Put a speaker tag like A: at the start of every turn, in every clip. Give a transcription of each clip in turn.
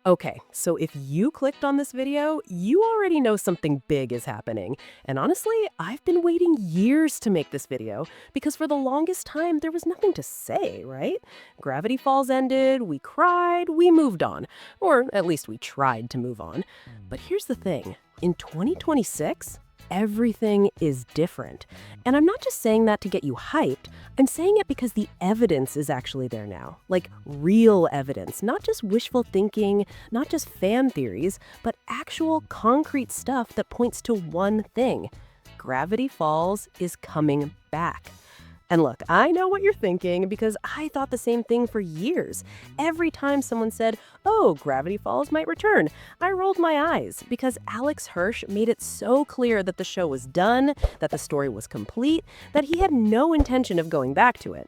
A: Okay, so if you clicked on this video, you already know something big is happening. And honestly, I've been waiting years to make this video because for the longest time, there was nothing to say, right? Gravity Falls ended, we cried, we moved on. Or at least we tried to move on. But here's the thing, in 2026, everything is different. And I'm not just saying that to get you hyped, I'm saying it because the evidence is actually there now. Like real evidence, not just wishful thinking, not just fan theories, but actual concrete stuff that points to one thing. Gravity Falls is coming back. And look, I know what you're thinking because I thought the same thing for years. Every time someone said, oh, Gravity Falls might return, I rolled my eyes because Alex Hirsch made it so clear that the show was done, that the story was complete, that he had no intention of going back to it.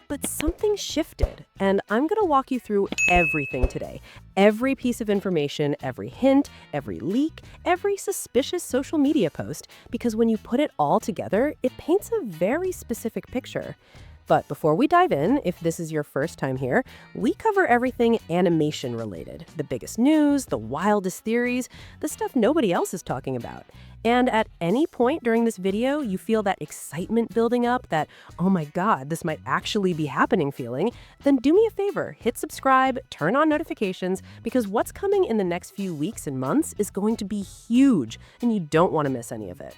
A: But something shifted, and I'm going to walk you through everything today. Every piece of information, every hint, every leak, every suspicious social media post, because when you put it all together, it paints a very specific picture. But before we dive in, if this is your first time here, we cover everything animation related. The biggest news, the wildest theories, the stuff nobody else is talking about. And at any point during this video, you feel that excitement building up, that, oh my God, this might actually be happening feeling, then do me a favor, hit subscribe, turn on notifications, because what's coming in the next few weeks and months is going to be huge, and you don't want to miss any of it.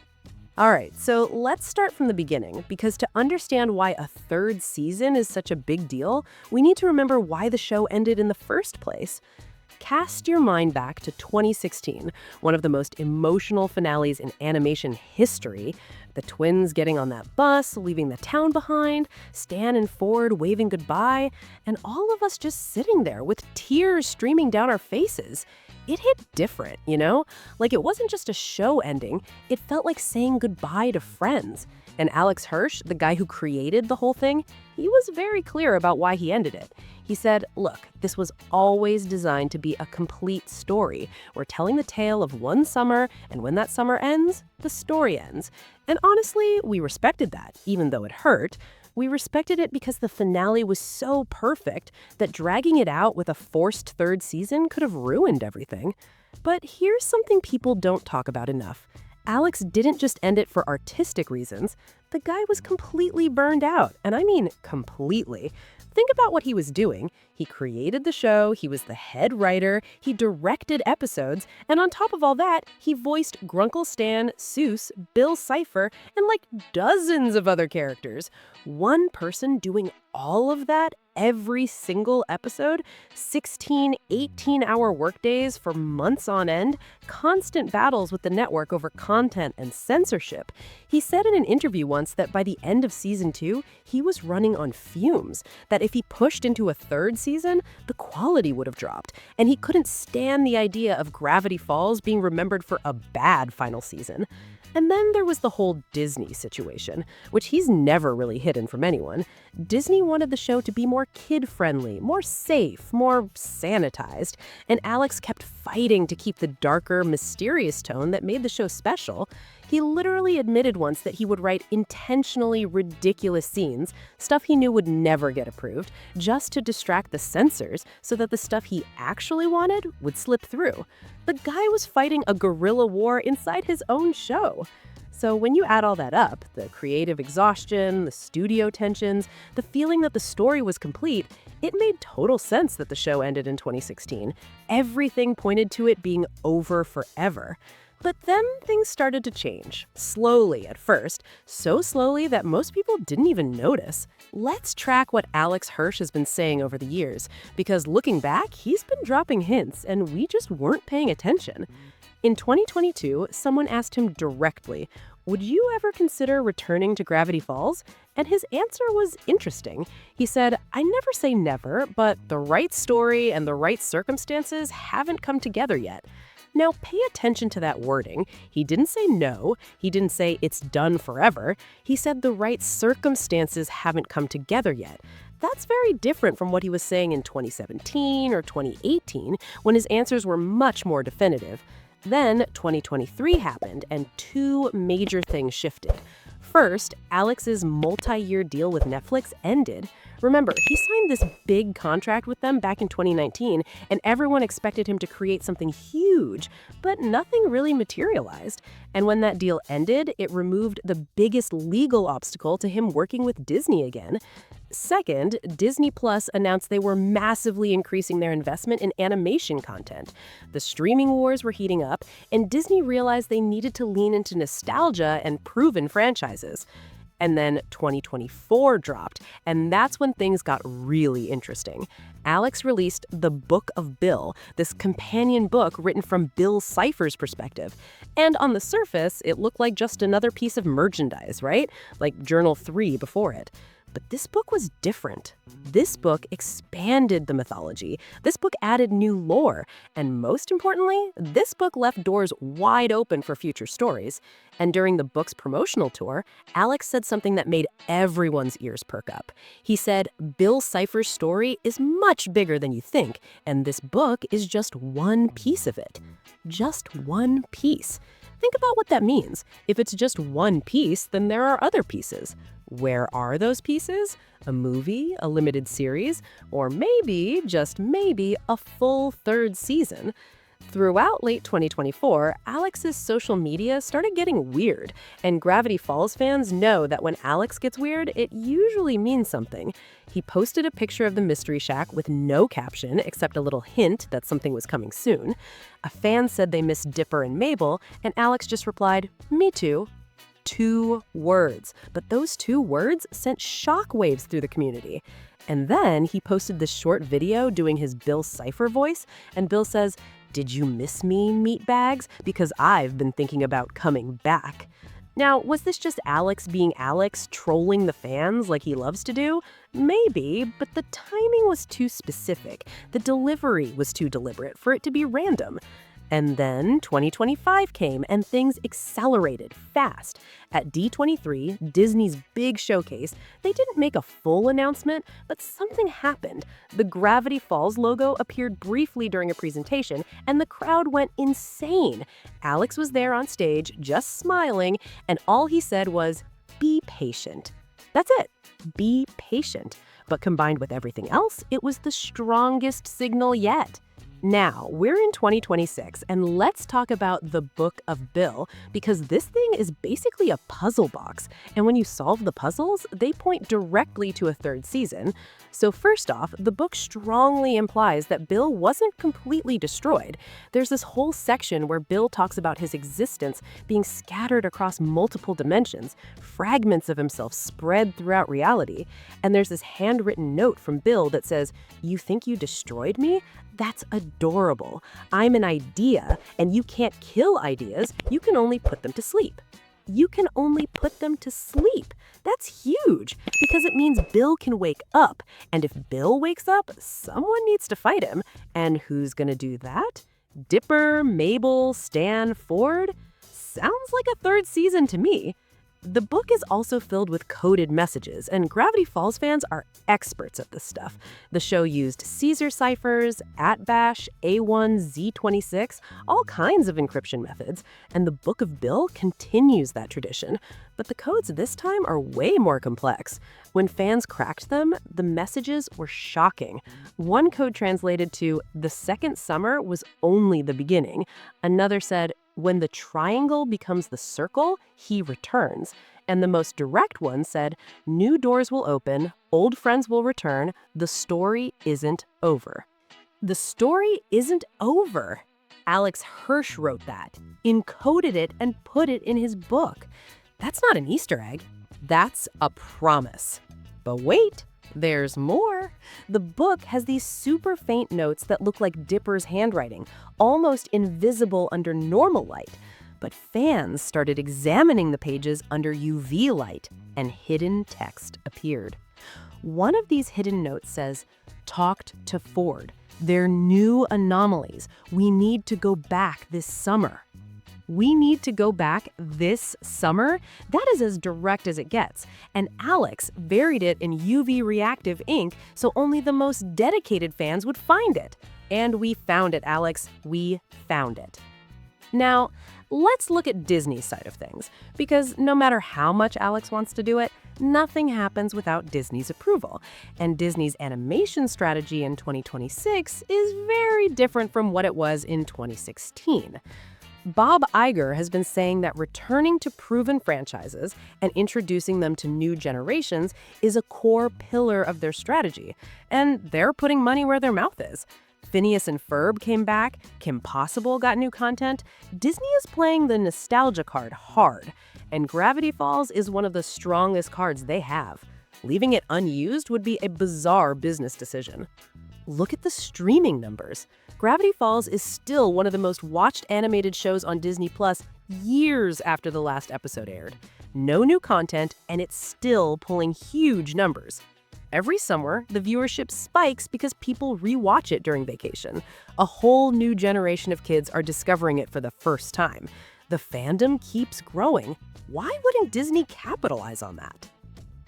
A: All right, so let's start from the beginning, because to understand why a third season is such a big deal, we need to remember why the show ended in the first place. Cast your mind back to 2016, one of the most emotional finales in animation history. The twins getting on that bus, leaving the town behind, Stan and Ford waving goodbye, and all of us just sitting there with tears streaming down our faces. It hit different, you know? Like it wasn't just a show ending, it felt like saying goodbye to friends. And Alex Hirsch, the guy who created the whole thing, he was very clear about why he ended it. He said, look, this was always designed to be a complete story. We're telling the tale of one summer, and when that summer ends, the story ends. And honestly, we respected that, even though it hurt. We respected it because the finale was so perfect that dragging it out with a forced third season could have ruined everything. But here's something people don't talk about enough. Alex didn't just end it for artistic reasons. The guy was completely burned out, and I mean completely. Think about what he was doing. He created the show, he was the head writer, he directed episodes, and on top of all that, he voiced Grunkle Stan, Seuss, Bill Cipher, and like dozens of other characters. One person doing all of that every single episode, 16, 18-hour workdays for months on end, constant battles with the network over content and censorship. He said in an interview once that by the end of season 2, he was running on fumes, that if he pushed into a third season, the quality would have dropped, and he couldn't stand the idea of Gravity Falls being remembered for a bad final season. And then there was the whole Disney situation, which he's never really hidden from anyone. Disney wanted the show to be more kid-friendly, more safe, more sanitized, and Alex kept fighting to keep the darker, mysterious tone that made the show special. He literally admitted once that he would write intentionally ridiculous scenes, stuff he knew would never get approved, just to distract the censors so that the stuff he actually wanted would slip through. The guy was fighting a guerrilla war inside his own show. So when you add all that up, the creative exhaustion, the studio tensions, the feeling that the story was complete, it made total sense that the show ended in 2016. Everything pointed to it being over forever. But then things started to change. Slowly at first, so slowly that most people didn't even notice. Let's track what Alex Hirsch has been saying over the years, because looking back, he's been dropping hints and we just weren't paying attention. In 2022, someone asked him directly, would you ever consider returning to Gravity Falls? And his answer was interesting. He said, I never say never, but the right story and the right circumstances haven't come together yet. Now, pay attention to that wording. He didn't say no. He didn't say it's done forever. He said the right circumstances haven't come together yet. That's very different from what he was saying in 2017 or 2018, when his answers were much more definitive. Then 2023 happened, and two major things shifted. First, Alex's multi-year deal with Netflix ended. Remember, he signed this big contract with them back in 2019, and everyone expected him to create something huge, but nothing really materialized. And when that deal ended, it removed the biggest legal obstacle to him working with Disney again. Second, Disney Plus announced they were massively increasing their investment in animation content. The streaming wars were heating up, and Disney realized they needed to lean into nostalgia and proven franchises. And then 2024 dropped, and that's when things got really interesting. Alex released The Book of Bill, this companion book written from Bill Cipher's perspective. And on the surface, it looked like just another piece of merchandise, right? Like Journal 3 before it. But this book was different. This book expanded the mythology. This book added new lore. And most importantly, this book left doors wide open for future stories. And during the book's promotional tour, Alex said something that made everyone's ears perk up. He said, "Bill Cipher's story is much bigger than you think, and this book is just one piece of it." Just one piece. Think about what that means. If it's just one piece, then there are other pieces. Where are those pieces? A movie, a limited series, or maybe, just maybe, a full third season? Throughout late 2024, Alex's social media started getting weird, and Gravity Falls fans know that when Alex gets weird, it usually means something. He posted a picture of the Mystery Shack with no caption except a little hint that something was coming soon. A fan said they missed Dipper and Mabel, and Alex just replied, "Me too." 2 words, but those 2 words sent shockwaves through the community. And then he posted this short video doing his Bill Cipher voice, and Bill says, "Did you miss me, meatbags? Because I've been thinking about coming back." Now, was this just Alex being Alex, trolling the fans like he loves to do? Maybe, but the timing was too specific. The delivery was too deliberate for it to be random. And then 2025 came, and things accelerated fast. At D23, Disney's big showcase, they didn't make a full announcement, but something happened. The Gravity Falls logo appeared briefly during a presentation, and the crowd went insane. Alex was there on stage, just smiling, and all he said was, "Be patient." That's it. Be patient. But combined with everything else, it was the strongest signal yet. Now, we're in 2026, and let's talk about The Book of Bill, because this thing is basically a puzzle box, and when you solve the puzzles, they point directly to a third season. So first off, the book strongly implies that Bill wasn't completely destroyed. There's this whole section where Bill talks about his existence being scattered across multiple dimensions, fragments of himself spread throughout reality. And there's this handwritten note from Bill that says, "You think you destroyed me? That's adorable. I'm an idea, and you can't kill ideas. You can only put them to sleep." You can only put them to sleep. That's huge, because it means Bill can wake up. And if Bill wakes up, someone needs to fight him. And who's gonna do that? Dipper, Mabel, Stan, Ford? Sounds like a third season to me. The book is also filled with coded messages, and Gravity Falls fans are experts at this stuff. The show used Caesar ciphers, @bash, A1, Z26, all kinds of encryption methods, and the Book of Bill continues that tradition. But the codes this time are way more complex. When fans cracked them, the messages were shocking. One code translated to, "The second summer was only the beginning." Another said, "When the triangle becomes the circle, he returns." And the most direct one said, "New doors will open, old friends will return, the story isn't over." The story isn't over. Alex Hirsch wrote that, encoded it, and put it in his book. That's not an Easter egg. That's a promise. But wait, there's more. The book has these super faint notes that look like Dipper's handwriting, almost invisible under normal light. But fans started examining the pages under UV light, and hidden text appeared. One of these hidden notes says, "Talked to Ford. They're new anomalies. We need to go back this summer." We need to go back this summer? That is as direct as it gets. And Alex buried it in UV-reactive ink so only the most dedicated fans would find it. And we found it, Alex. We found it. Now, Let's look at Disney's side of things, because no matter how much Alex wants to do it, nothing happens without Disney's approval. And Disney's animation strategy in 2026 is very different from what it was in 2016. Bob Iger has been saying that returning to proven franchises and introducing them to new generations is a core pillar of their strategy, and they're putting money where their mouth is. Phineas and Ferb came back, Kim Possible got new content. Disney is playing the nostalgia card hard, and Gravity Falls is one of the strongest cards they have. Leaving it unused would be a bizarre business decision. Look at the streaming numbers. Gravity Falls is still one of the most watched animated shows on Disney Plus years after the last episode aired. No new content, and it's still pulling huge numbers. Every summer, the viewership spikes because people rewatch it during vacation. A whole new generation of kids are discovering it for the first time. The fandom keeps growing. Why wouldn't Disney capitalize on that?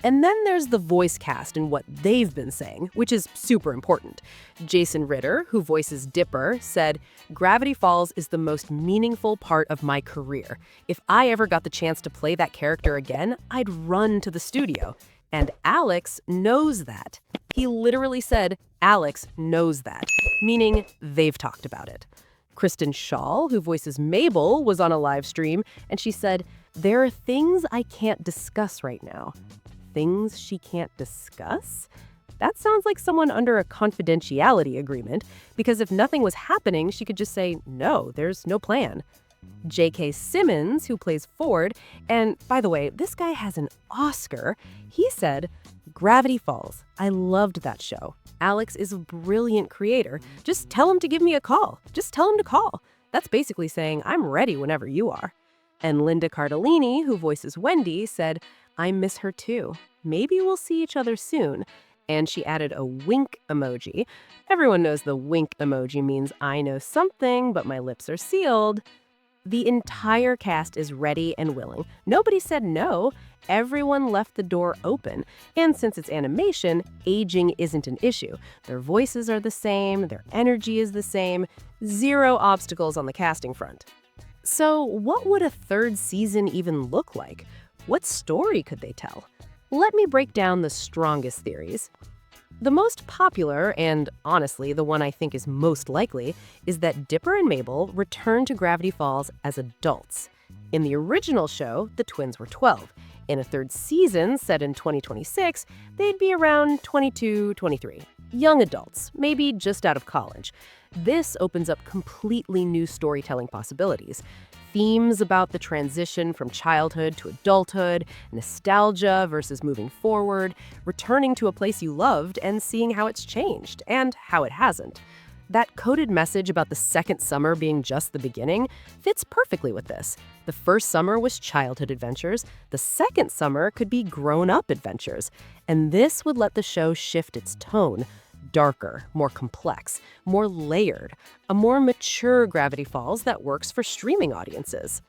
A: And then there's the voice cast and what they've been saying, which is super important. Jason Ritter, who voices Dipper, said, "Gravity Falls is the most meaningful part of my career. If I ever got the chance to play that character again, I'd run to the studio." And Alex knows that. He literally said, Alex knows that, meaning they've talked about it. Kristen Schaal, who voices Mabel, was on a live stream, and she said, "There are things I can't discuss right now." Things she can't discuss? That sounds like someone under a confidentiality agreement, because if nothing was happening, she could just say, no, there's no plan. J.K. Simmons, who plays Ford, and by the way, this guy has an Oscar, he said, "Gravity Falls. I loved that show. Alex is a brilliant creator. Just tell him to give me a call. Just tell him to call." That's basically saying, I'm ready whenever you are. And Linda Cardellini, who voices Wendy, said, "I miss her too. Maybe we'll see each other soon." And she added a wink emoji. Everyone knows the wink emoji means I know something, but my lips are sealed. The entire cast is ready and willing. Nobody said no. Everyone left the door open. And since it's animation, aging isn't an issue. Their voices are the same, their energy is the same. Zero obstacles on the casting front. So what would a third season even look like? What story could they tell? Let me break down the strongest theories. The most popular, and honestly the one I think is most likely, is that Dipper and Mabel return to Gravity Falls as adults. In the original show, the twins were 12. In a third season set in 2026, they'd be around 22, 23. Young adults, maybe just out of college. This opens up completely new storytelling possibilities. Themes about the transition from childhood to adulthood, nostalgia versus moving forward, returning to a place you loved and seeing how it's changed and how it hasn't. That coded message about the second summer being just the beginning fits perfectly with this. The first summer was childhood adventures. The second summer could be grown-up adventures. And this would let the show shift its tone. Darker, more complex, more layered, a more mature Gravity Falls that works for streaming audiences.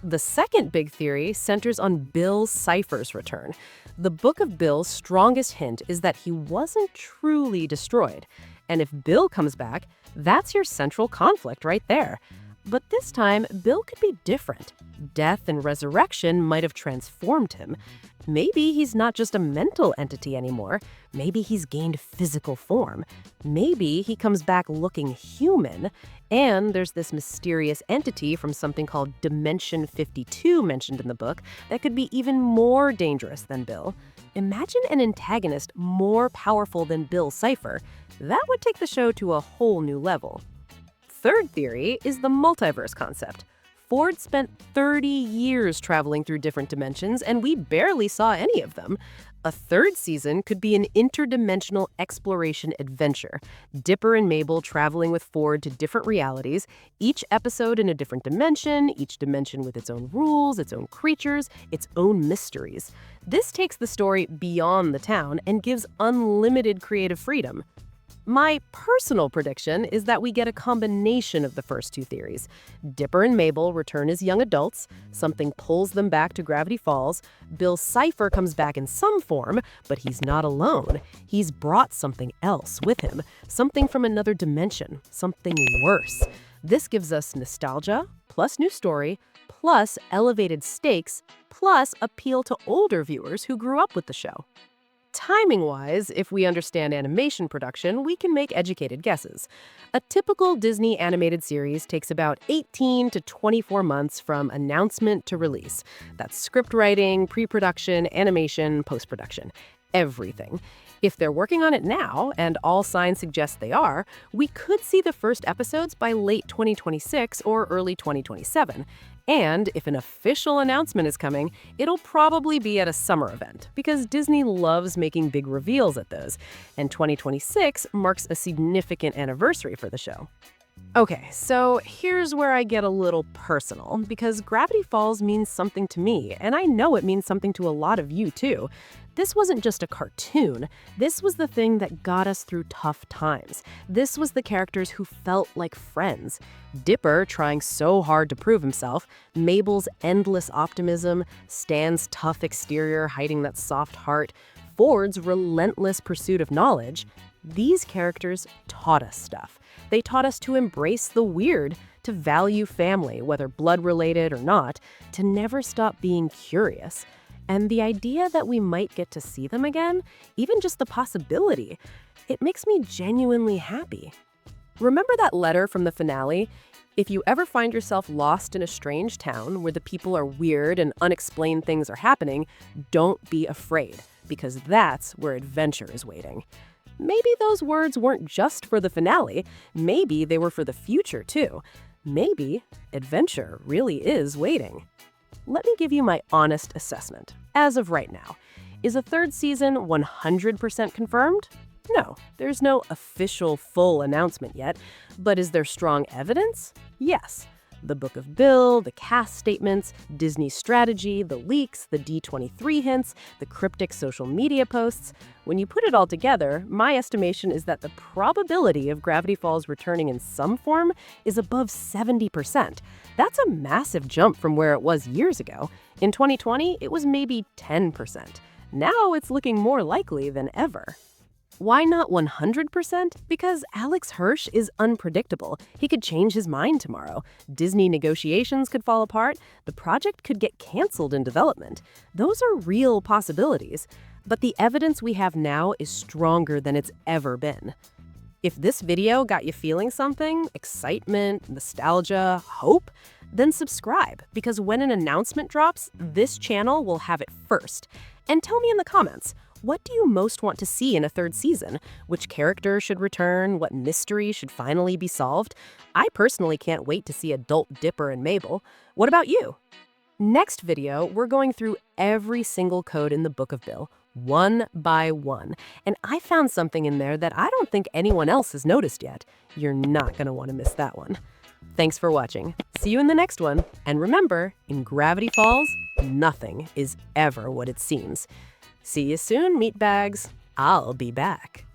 A: The second big theory centers on Bill Cipher's return. The Book of Bill's strongest hint is that he wasn't truly destroyed. And if Bill comes back, that's your central conflict right there. But this time, Bill could be different. Death and resurrection might have transformed him. Maybe he's not just a mental entity anymore. Maybe he's gained physical form. Maybe he comes back looking human. And there's this mysterious entity from something called Dimension 52 mentioned in the book that could be even more dangerous than Bill. Imagine an antagonist more powerful than Bill Cipher. That would take the show to a whole new level. Third theory is the multiverse concept. Ford spent 30 years traveling through different dimensions, and we barely saw any of them. A third season could be an interdimensional exploration adventure. Dipper and Mabel traveling with Ford to different realities, each episode in a different dimension, each dimension with its own rules, its own creatures, its own mysteries. This takes the story beyond the town and gives unlimited creative freedom. My personal prediction is that we get a combination of the first two theories. Dipper and Mabel return as young adults, something pulls them back to Gravity Falls, Bill Cipher comes back in some form, but he's not alone. He's brought something else with him, something from another dimension, something worse. This gives us nostalgia, plus new story, plus elevated stakes, plus appeal to older viewers who grew up with the show. Timing-wise, if we understand animation production, we can make educated guesses. A typical Disney animated series takes about 18 to 24 months from announcement to release. That's script writing, pre-production, animation, post-production, everything. If they're working on it now, and all signs suggest they are, we could see the first episodes by late 2026 or early 2027. And if an official announcement is coming, it'll probably be at a summer event, because Disney loves making big reveals at those, and 2026 marks a significant anniversary for the show. Okay, so here's where I get a little personal, because Gravity Falls means something to me, and I know it means something to a lot of you too. This wasn't just a cartoon. This was the thing that got us through tough times. This was the characters who felt like friends. Dipper trying so hard to prove himself, Mabel's endless optimism, Stan's tough exterior hiding that soft heart, Ford's relentless pursuit of knowledge. These characters taught us stuff. They taught us to embrace the weird, to value family, whether blood-related or not, to never stop being curious. And the idea that we might get to see them again, even just the possibility, it makes me genuinely happy. Remember that letter from the finale? If you ever find yourself lost in a strange town where the people are weird and unexplained things are happening, don't be afraid, because that's where adventure is waiting. Maybe those words weren't just for the finale. Maybe they were for the future, too. Maybe adventure really is waiting. Let me give you my honest assessment. As of right now, is a third season 100% confirmed? No, there's no official full announcement yet. But is there strong evidence? Yes. The Book of Bill, the cast statements, Disney's strategy, the leaks, the D23 hints, the cryptic social media posts. When you put it all together, my estimation is that the probability of Gravity Falls returning in some form is above 70%. That's a massive jump from where it was years ago. In 2020, it was maybe 10%. Now it's looking more likely than ever. Why not 100%? Because Alex Hirsch is unpredictable. He could change his mind tomorrow. Disney negotiations could fall apart. The project could get canceled in development. Those are real possibilities. But the evidence we have now is stronger than it's ever been. If this video got you feeling something, excitement, nostalgia, hope, then subscribe, because when an announcement drops, this channel will have it first. And tell me in the comments, what do you most want to see in a third season? Which character should return? What mystery should finally be solved? I personally can't wait to see adult Dipper and Mabel. What about you? Next video, we're going through every single code in the Book of Bill, one by one. And I found something in there that I don't think anyone else has noticed yet. You're not going to want to miss that one. Thanks for watching. See you in the next one. And remember, in Gravity Falls, nothing is ever what it seems. See you soon, meatbags. I'll be back.